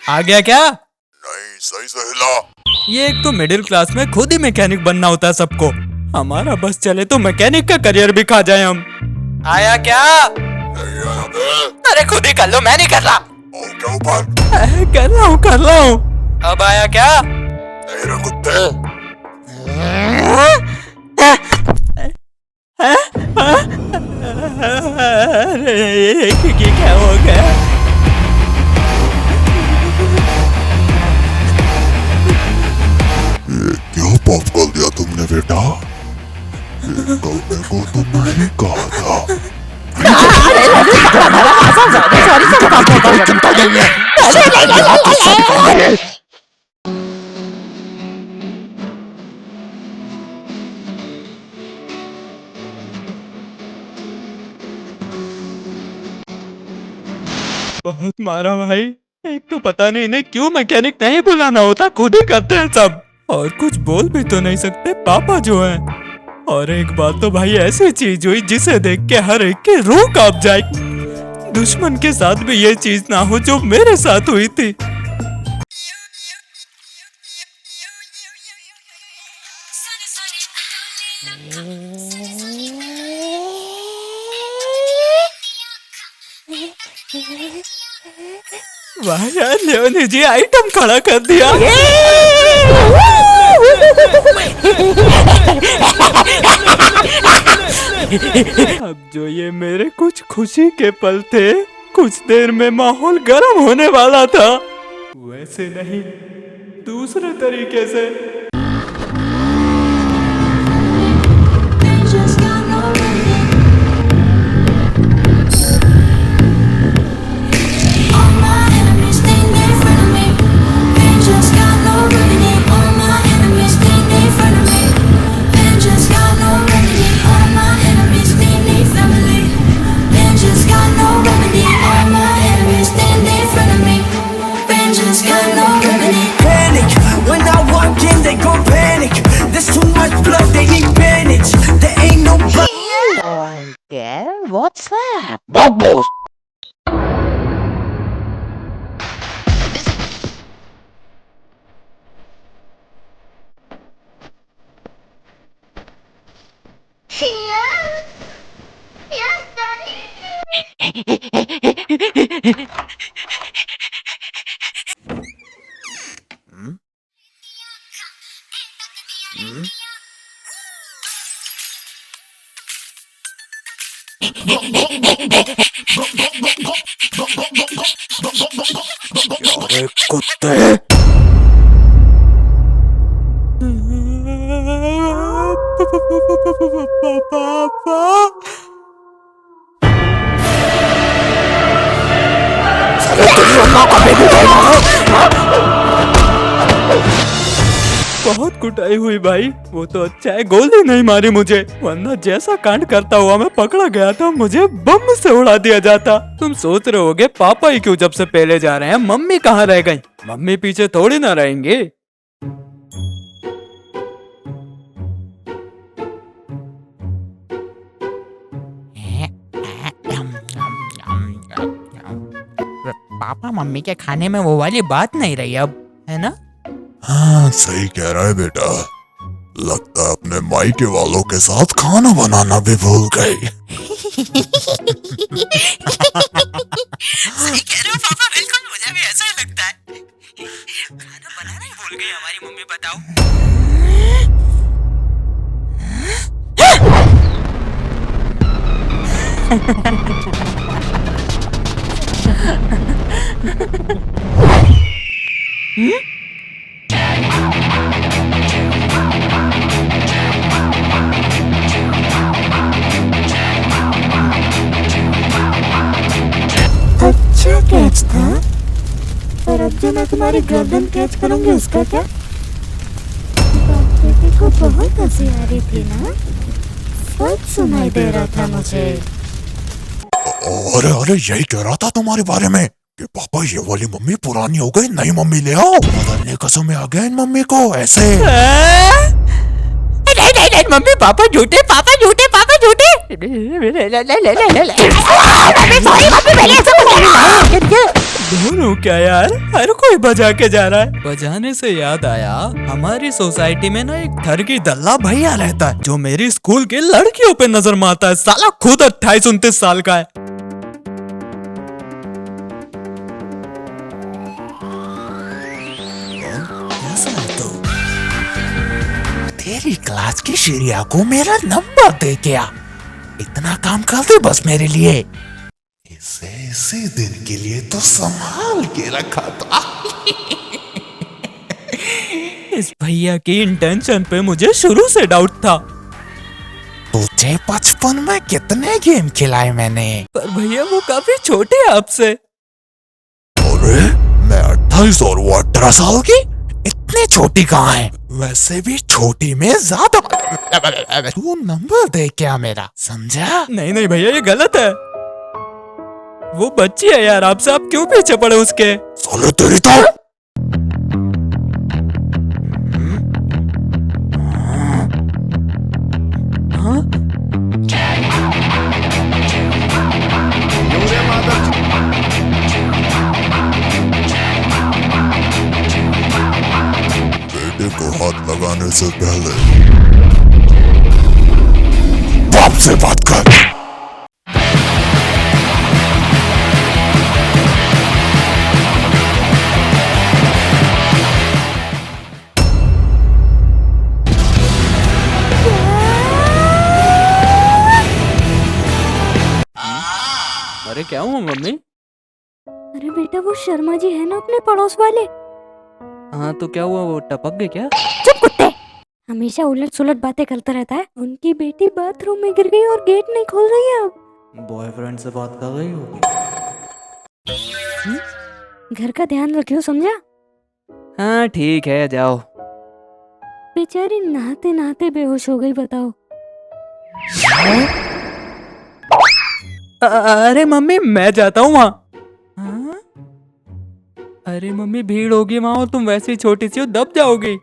आ गया क्या? नहीं, सही से हिला। ये एक तो मिडिल क्लास में खुद ही मैकेनिक बनना होता है सबको। हमारा बस चले तो मैकेनिक का करियर भी खा जाए हम। आया क्या? नहीं आया बे। अरे खुद ही कर लो, मैं नहीं कर रहा। आओ क्या ऊपर? कर रहा हूँ। अब आया क्या? तेरे कुत्ते। अरे ये क्या हो गया? ये क्यों पॉप कर दिया तुमने बेटा? ये करने को तो मैंने कहा था। बहुत मारा भाई। एक तो पता नहीं इन्हें क्यों मैकेनिक नहीं बुलाना होता, खुद ही करते हैं सब। और कुछ बोल भी तो नहीं सकते पापा जो है। और एक बात तो भाई ऐसी चीज हुई जिसे देख के हर एक की रूह कांप जाए। दुश्मन के साथ भी ये चीज ना हो जो मेरे साथ हुई थी। वाह यार, लेओनी जी आइटम खड़ा कर दिया। अब जो ये मेरे कुछ खुशी के पल थे, कुछ देर में माहौल गर्म होने वाला था। वैसे नहीं, दूसरे तरीके से। What's that? Bubbles. Yes, Daddy. अरे कुत्ते! पापा! बहुत कुटाई हुई भाई। वो तो अच्छा है गोली नहीं मारी मुझे, वरना जैसा कांड करता हुआ मैं पकड़ा गया था मुझे बम से उड़ा दिया जाता। तुम सोच रहे होगे पापा ही क्यों जब से पहले जा रहे हैं, मम्मी कहाँ रह गई? मम्मी पीछे थोड़ी ना रहेंगी। पापा मम्मी के खाने में वो वाली बात नहीं रही अब, है ना? हाँ, सही कह रहा है बेटा। लगता है अपने मायके वालों के साथ खाना बनाना भी भूल गई। सही कह रहे हो पापा, बिल्कुल मुझे भी ऐसा ही लगता है। खाना बनाना ही भूल गई हमारी मम्मी, बताओ। अच्छा कैच था, पर अब जो मैं तुम्हारी गर्दन कैच करूंगी उसका क्या? बाप बेटे को बहुत हंसी आ रही थी ना, सब सुनाई दे रहा था मुझे। अरे अरे, यही कह रहा था तुम्हारे बारे में कि पापा ये वाली मम्मी पुरानी हो गई, नई मम्मी ले आओ। बदलने का समय आ गया इन मम्मी को ऐसे। नहीं नहीं मम्मी पापा झूठे पापा झूठे पापा झूठे। सॉरी मम्मी मैंने ऐसा कुछ नहीं। दोनों क्या यार, हर कोई बजा के जा रहा है। बजाने से याद आया, हमारी सोसाइटी में ना एक ठरकी दल्ला भैया रहता है जो मेरी स्कूल की लड़कियों पे नजर मारता है। साला खुद 28-29 साल का है। कैसा है तू? तेरी क्लास की शिरिया को मेरा नंबर दे क्या? इतना काम कर दे बस मेरे लिए। इसे इसी दिन के लिए तो संभाल के रखा था। इस भैया की इंटेंशन पे मुझे शुरू से डाउट था। तुझे बचपन में कितने गेम खिलाए मैंने? पर भैया वो काफी छोटे हैं आपसे। अरे मैं 28 और वो 18 साल की, इतनी छोटी कहाँ है? वैसे भी छोटी में ज्यादा। तू नंबर दे क्या मेरा, समझा? नहीं नहीं भैया, ये गलत है। वो बच्ची है यार, आपसे आप क्यों पीछे पड़े उसके? साले तेरी तो। हाँ? बेटे को हाथ लगाने से पहले बाप से बात कर। अरे क्या हुआ मम्मी? अरे बेटा वो शर्मा जी है ना अपने पड़ोस वाले। हाँ तो क्या हुआ, वो टपक गए क्या? चुप कुत्ते, हमेशा उलट सुलट बातें करता रहता है। उनकी बेटी बाथरूम में गिर गई और गेट नहीं खोल रही है अब। बॉयफ्रेंड से बात कर रही होगी। घर का ध्यान रखियो, समझा? हाँ ठीक है, जाओ। बेचारी नहाते नहाते बेहोश हो गई, बताओ। अरे मम्मी मैं जाता हूँ वहाँ। हाँ? अरे मम्मी भीड़ होगी वहाँ और तुम वैसे ही छोटी सी हो, दब जाओगी।